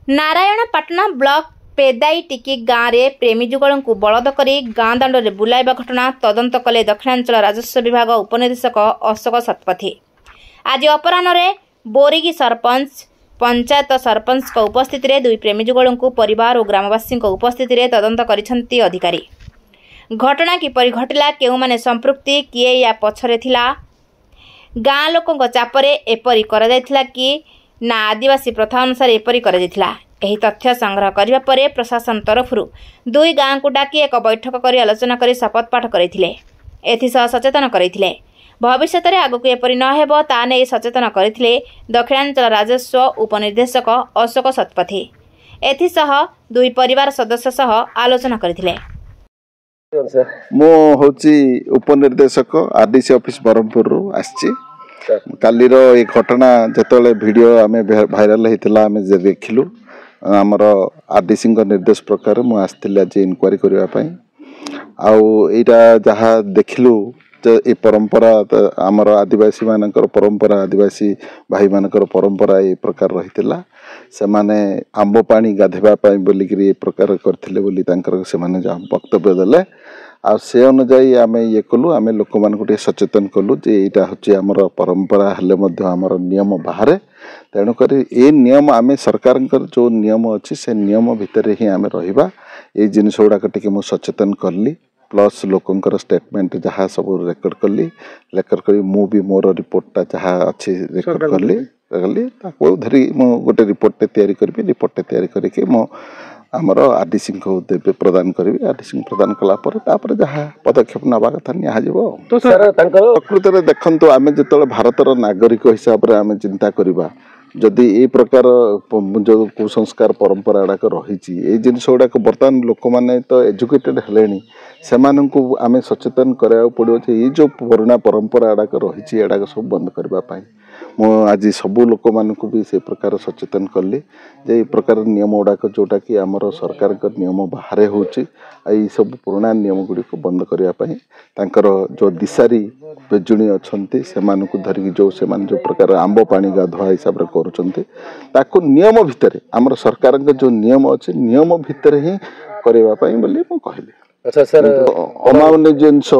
नारायणपाटना block पेदाईटिकी गाँव में प्रेमी जुगल को बलद कर गाँ दाण्ड में बुलाइबा घटना तदंत कले दक्षिणांचल राजस्व विभाग उपनिदेशक अशोक शतपथी। आज अपराह्न बोरीगी सरपंच पंचायत सरपंच उपस्थित दुई प्रेमी जुगल को परिवार और ग्रामवासी उपस्थित तदंत करिसेंती अधिकारी। घटना किपरि घटिला, केउ माने संपृक्ति, किए या पछरे थिला, गाँ लोकों चापरे एपरी करा जायथिला कि ना आदिवासी प्रथा अनुसार एपरी करा जायथिला। एही तथ्य संग्रह करिबा परे प्रशासन तरफरु दुई गाँ को डाकी एक बैठक करी आलोचना करी शपथ पाठ करैथिले। एथिसह सचेतन करैथिले भविष्य में आगक एपरी न हेबो ता नै सचेतन करैथिले दक्षिणांचल राजस्व उपनिर्देशक अशोक शतपथी। एथिसह दुई परिवार सदस्य सह आलोचना करैथिले। मो होची उपनिर्देशक आरडीसी ऑफिस बरहमपुर रु आछि। कालीर ए घटना जतले वीडियो आमे वायरल हेतिला आमे जे देखिलु हमर आरडीसी निर्देश प्रकार मु आस्थिला जे इनक्वारी करिवा पई। आउ एटा जहा देखिलु ए परंपरा हमर आदिवासी मानकर परंपरा, आदिवासी भाई मानकर परंपरा ए प्रकार रहितिला। से माने आंबो पानी गाधेबा पई बोली कि ए प्रकार करथिले बोली तांकर से माने जा वक्तव्य देले। आ से अनुଯାयी आमे ये कलु, आमे लोक मान को सचेतन कलु जे एटा होची हमर परंपरा हले मध्य हमर नियम बाहरे। तेणु करी ए नियम आमे सरकार जो नियम अच्छी से नियम भितर ही आमे रहिबा। ए जिनिस गुड़ाक टिके मु सचेतन करली, प्लस लोकंकर स्टेटमेंट जहाँ सब रेकर्ड कली, रेकर्ड करी मु भी मोर रिपोर्टटा जहाँ अच्छी रेकर्ड करली धरी मु गोटे रिपोर्ट तैयारी करबी। रिपोर्ट तैयारी करके मु आमर आरडीसी को देबे प्रदान करी। आरडीसी प्रदान कला पर तापर जहाँ पदक्षेप नबा कथा निया जिवो। तो सर प्रकृत रे देखंतु आमे जतले भारतर नागरिक हिसाब रे आमे चिंता करबा जदि ए प्रकार जो कुसंस्कार परंपरा गुड़ाक रही जिनस गुड़ाक बर्तमान लोक मैंने तो एजुकेटेड हेलेनी से आम सचेतन कराया पड़ो ये जो पुराना परंपरा गुड़ाक रही सब बंद करने। मु आज सबू लोक मान भी से प्रकार सचेतन कली जे ये प्रकार नियम गुड़ाक जोटा कि आमर सरकार नियम बाहर हो सब पुराना नियम गुड़ी को बंद करने। जो दिशारी बेजुणी अच्छा से धरिकी जो प्रकार आंब पानी गाधुआ हिसाब से ताको नियम भितर आमर सरकार जो नियम अच्छे नियम भितर ही करने बोली मु कहली। अच्छा सर अमान्य जिनस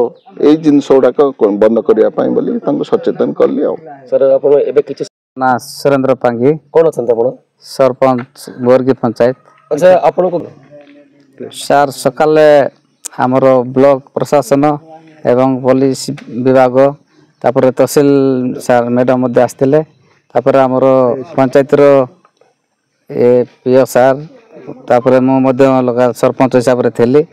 ए जिनस गुड़ाक बंद करने बोली सचेतन कली। सर आपण एबे किछि ना सुरेंद्र पांगी कोन अछन आपण सरपंच बोरगी पंचायत। अच्छा आपण को सर सकाले हमर ब्लॉक प्रशासन एवं पुलिस विभाग तापर तहसील सर मैडम मध्य आस्थिले तापर हमर पंचायत रो ए पीओ सर तापर मो मध्य लगा सरपंच हिसाब रे थेली।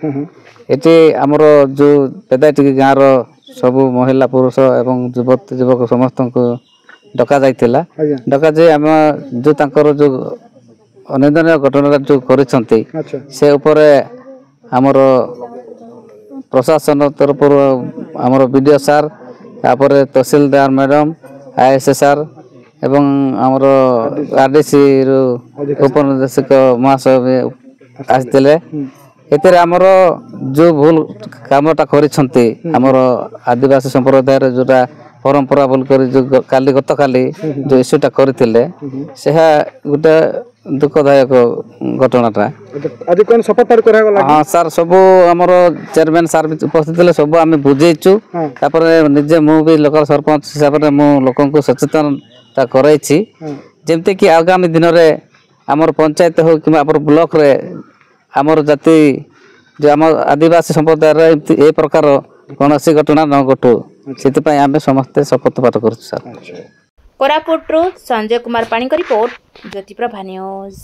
एटी हमर जो पेदाईटिकी गाँव रो सब महिला पुरुष एवं युवक समस्त को डका जाइतिला। डका जे हम जो तांकर जो अनिंदनीय घटना जो करिसंती से ऊपर हमर प्रशासन तरफ हमर वीडियो सर तापर तहसीलदार मैडम आईएसएसआर एवं हमर आरडीसी उपनिर्देशक महाशय आसिले। एते हमर जो भूल कामटा करिसंती हमर आदिवासी संप्रदाय रे जोटा परंपरा बोल कर जो काली गत काली जो इश्यूटा करथिले से गोटे दुखदायक घटनाटा। आज कोन शपथ पाठ करा गला? हां सर सब हमर चेयरमैन सर उपस्थित थिले सब आमे बुझेइछु। तापर निजे मु भी लोकल सरपंच हिसाब रे मु लोकन को सचेतनता करैछि जेमते कि आगामी दिन रे हमर पंचायत हो कि हमर ब्लॉक रे हमर जाति जो हमर आदिवासी संप्रदाय रे ए प्रकार कोनोसी घटना न घटू से आम समस्ते शपथ पाठ कर। कोरापुट संजय कुमार पाणी रिपोर्ट ज्योति प्रभा न्यूज।